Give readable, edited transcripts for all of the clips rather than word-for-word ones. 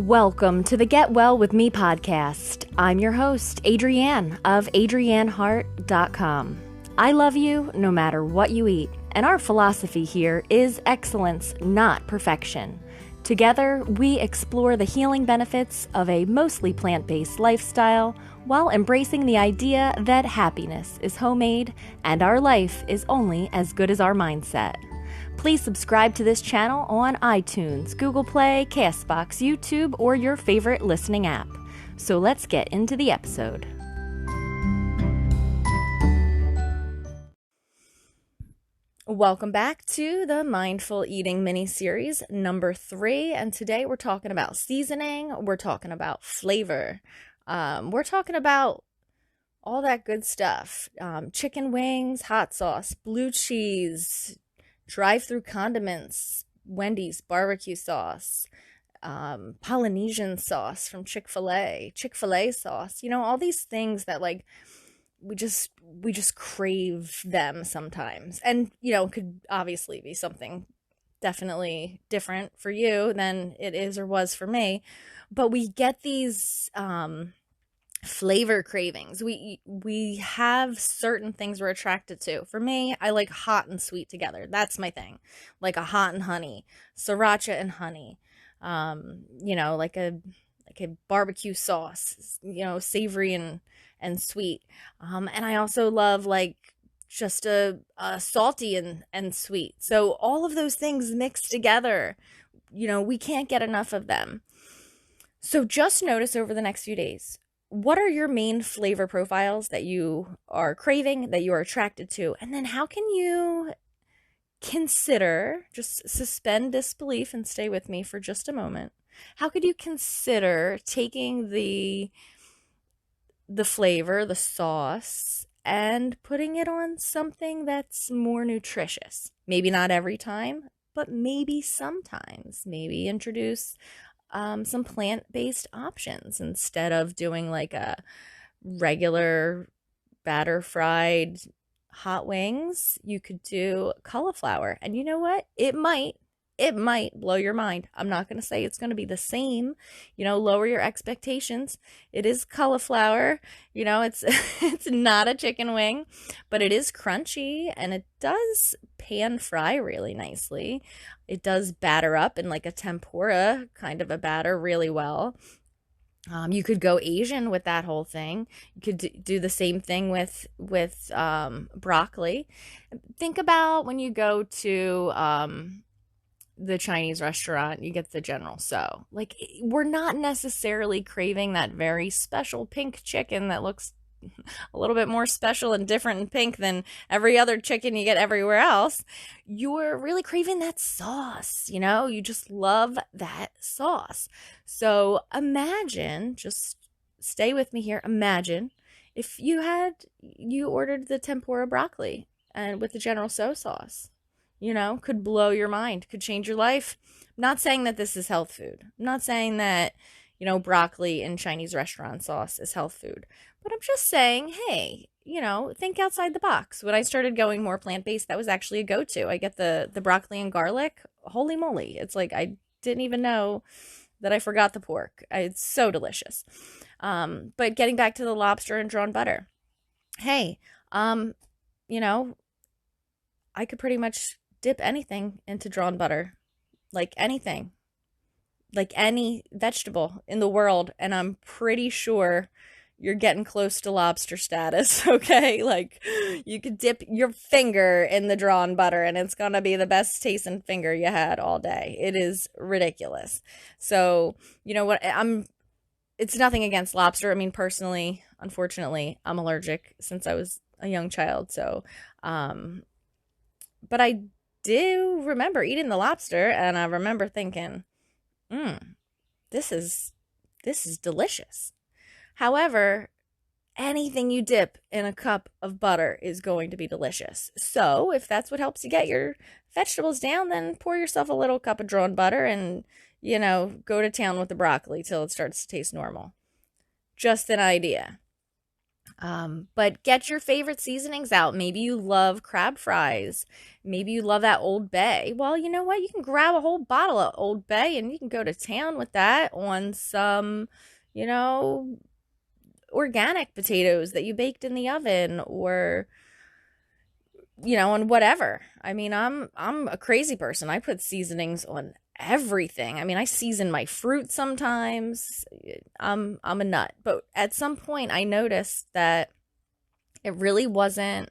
Welcome to the Get Well With Me podcast. I'm your host, Adrienne of adrienneheart.com. I love you no matter what you eat, and our philosophy here is excellence, not perfection. Together, we explore the healing benefits of a mostly plant-based lifestyle while embracing the idea that happiness is homemade and our life is only as good as our mindset. Please subscribe to this channel on iTunes, Google Play, Castbox, YouTube, or your favorite listening app. So let's get into the episode. Welcome back to the Mindful Eating Miniseries number 3, and today we're talking about seasoning, we're talking about flavor, we're talking about all that good stuff, chicken wings, hot sauce, blue cheese, drive-through condiments, Wendy's barbecue sauce, Polynesian sauce from Chick-fil-A sauce, all these things that we just crave them sometimes. And, could obviously be something definitely different for you than it is or was for me. But we get these flavor cravings. We have certain things we're attracted to. For me, I like hot and sweet together. That's my thing. Like a hot and honey, sriracha and honey. Like a barbecue sauce, savory and sweet. And I also love just a salty and sweet. So all of those things mixed together, we can't get enough of them. So just notice over the next few days, what are your main flavor profiles that you are craving, that you are attracted to? And then how can you consider, just suspend disbelief and stay with me for just a moment. How could you consider taking the flavor, the sauce, and putting it on something that's more nutritious? Maybe not every time, but maybe sometimes. Maybe introduce some plant-based options instead of doing like a regular batter fried hot wings. You could do cauliflower, and you know what? It might blow your mind. I'm not going to say it's going to be the same. Lower your expectations. It is cauliflower. It's it's not a chicken wing, but it is crunchy, and it does pan fry really nicely. It does batter up in like a tempura kind of a batter really well. You could go Asian with that whole thing. You could do the same thing with broccoli. Think about when you go to the Chinese restaurant, you get the General So. We're not necessarily craving that very special pink chicken that looks a little bit more special and different and pink than every other chicken you get everywhere else. You're really craving that sauce, you just love that sauce. So imagine, just stay with me here, imagine if you ordered the tempura broccoli and with the General So sauce. Could blow your mind, could change your life. I'm not saying that this is health food. I'm not saying that, broccoli in Chinese restaurant sauce is health food. But I'm just saying, hey, think outside the box. When I started going more plant-based, that was actually a go-to. I get the broccoli and garlic. Holy moly. It's like I didn't even know that I forgot the pork. It's so delicious. But getting back to the lobster and drawn butter. Hey, I could pretty much dip anything into drawn butter, like anything, like any vegetable in the world, and I'm pretty sure you're getting close to lobster status, okay? You could dip your finger in the drawn butter, and it's gonna be the best tasting finger you had all day. It is ridiculous. So, it's nothing against lobster. I mean, personally, unfortunately, I'm allergic since I was a young child, so, but I do remember eating the lobster, and I remember thinking, this is delicious. However, anything you dip in a cup of butter is going to be delicious. So if that's what helps you get your vegetables down, then pour yourself a little cup of drawn butter and, go to town with the broccoli till it starts to taste normal. Just an idea. But get your favorite seasonings out. Maybe you love crab fries. Maybe you love that Old Bay. Well, you know what? You can grab a whole bottle of Old Bay and you can go to town with that on some, you know, organic potatoes that you baked in the oven, or on whatever. I mean, I'm a crazy person. I put seasonings on everything. I mean, I season my fruit sometimes. I'm a nut. But at some point I noticed that it really wasn't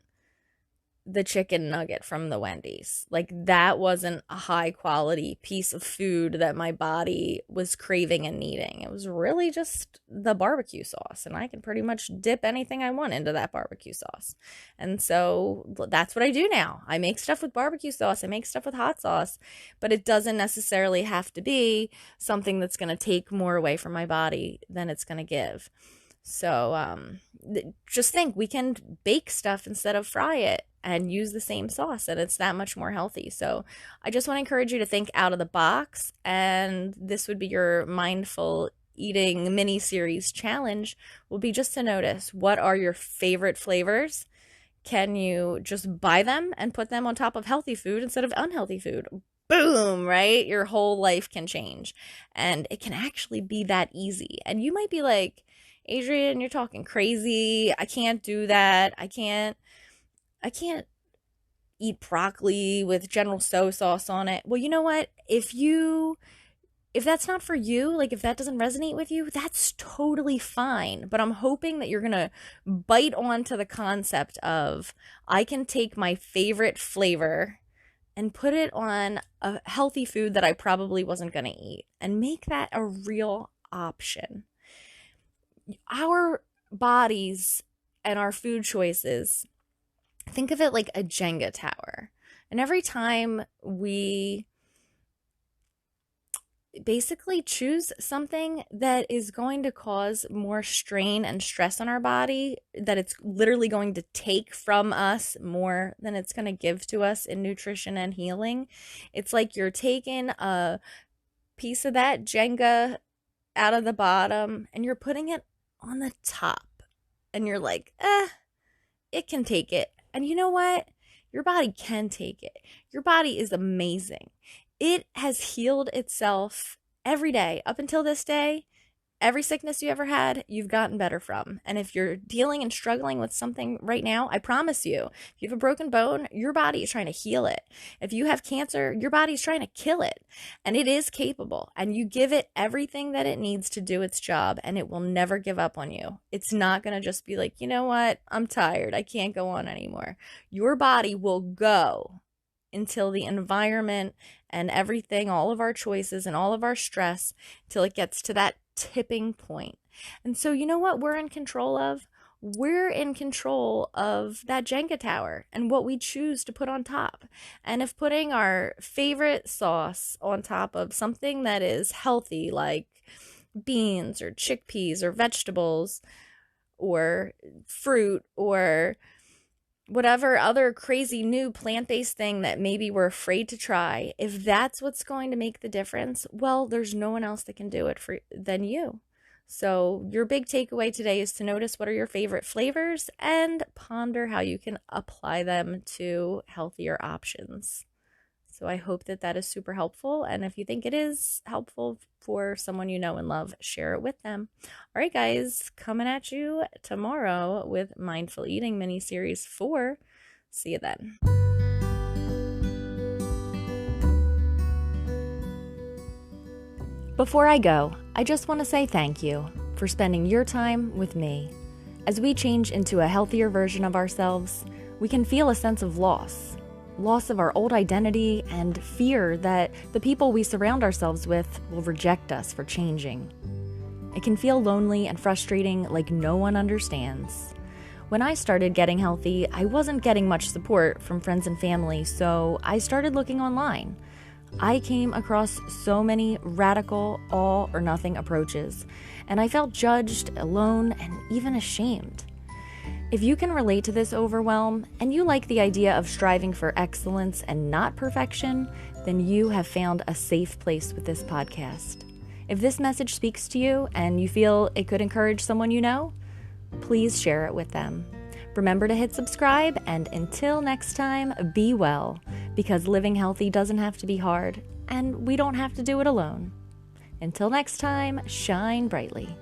the chicken nugget from the Wendy's. Like, that wasn't a high quality piece of food that my body was craving and needing. It was really just the barbecue sauce, and I can pretty much dip anything I want into that barbecue sauce. And so that's what I do now. I make stuff with barbecue sauce, I make stuff with hot sauce, but it doesn't necessarily have to be something that's going to take more away from my body than it's going to give. So just think, we can bake stuff instead of fry it and use the same sauce, and it's that much more healthy. So I just want to encourage you to think out of the box, and this would be your mindful eating mini series challenge, will be just to notice, what are your favorite flavors? Can you just buy them and put them on top of healthy food instead of unhealthy food? Boom, right? Your whole life can change, and it can actually be that easy. And you might be like, Adrian, you're talking crazy. I can't do that. I can't eat broccoli with General Tso sauce on it. Well, you know what? If that's not for you, like if that doesn't resonate with you, that's totally fine. But I'm hoping that you're going to bite onto the concept of, I can take my favorite flavor and put it on a healthy food that I probably wasn't going to eat, and make that a real option. Our bodies and our food choices, think of it like a Jenga tower. And every time we basically choose something that is going to cause more strain and stress on our body, that it's literally going to take from us more than it's going to give to us in nutrition and healing, it's like you're taking a piece of that Jenga out of the bottom and you're putting it on the top, and you're like, it can take it. And you know what? Your body can take it. Your body is amazing. It has healed itself every day up until this day. Every sickness you ever had, you've gotten better from. And if you're dealing and struggling with something right now, I promise you, if you have a broken bone, your body is trying to heal it. If you have cancer, your body is trying to kill it. And it is capable. And you give it everything that it needs to do its job, and it will never give up on you. It's not going to just be like, you know what? I'm tired. I can't go on anymore. Your body will go until the environment and everything, all of our choices and all of our stress, till it gets to that tipping point. And so, you know what we're in control of? We're in control of that Jenga tower and what we choose to put on top. And if putting our favorite sauce on top of something that is healthy, like beans or chickpeas or vegetables or fruit or whatever other crazy new plant-based thing that maybe we're afraid to try, if that's what's going to make the difference, well, there's no one else that can do it than you. So your big takeaway today is to notice, what are your favorite flavors, and ponder how you can apply them to healthier options. So I hope that that is super helpful. And if you think it is helpful for someone you know and love, share it with them. All right, guys, coming at you tomorrow with Mindful Eating Mini Series 4. See you then. Before I go, I just want to say thank you for spending your time with me. As we change into a healthier version of ourselves, we can feel a sense of loss of our old identity, and fear that the people we surround ourselves with will reject us for changing. It can feel lonely and frustrating, like no one understands. When I started getting healthy, I wasn't getting much support from friends and family, so I started looking online. I came across so many radical all or nothing approaches, and I felt judged, alone, and even ashamed. If you can relate to this overwhelm, and you like the idea of striving for excellence and not perfection, then you have found a safe place with this podcast. If this message speaks to you and you feel it could encourage someone you know, please share it with them. Remember to hit subscribe, and until next time, be well, because living healthy doesn't have to be hard, and we don't have to do it alone. Until next time, shine brightly.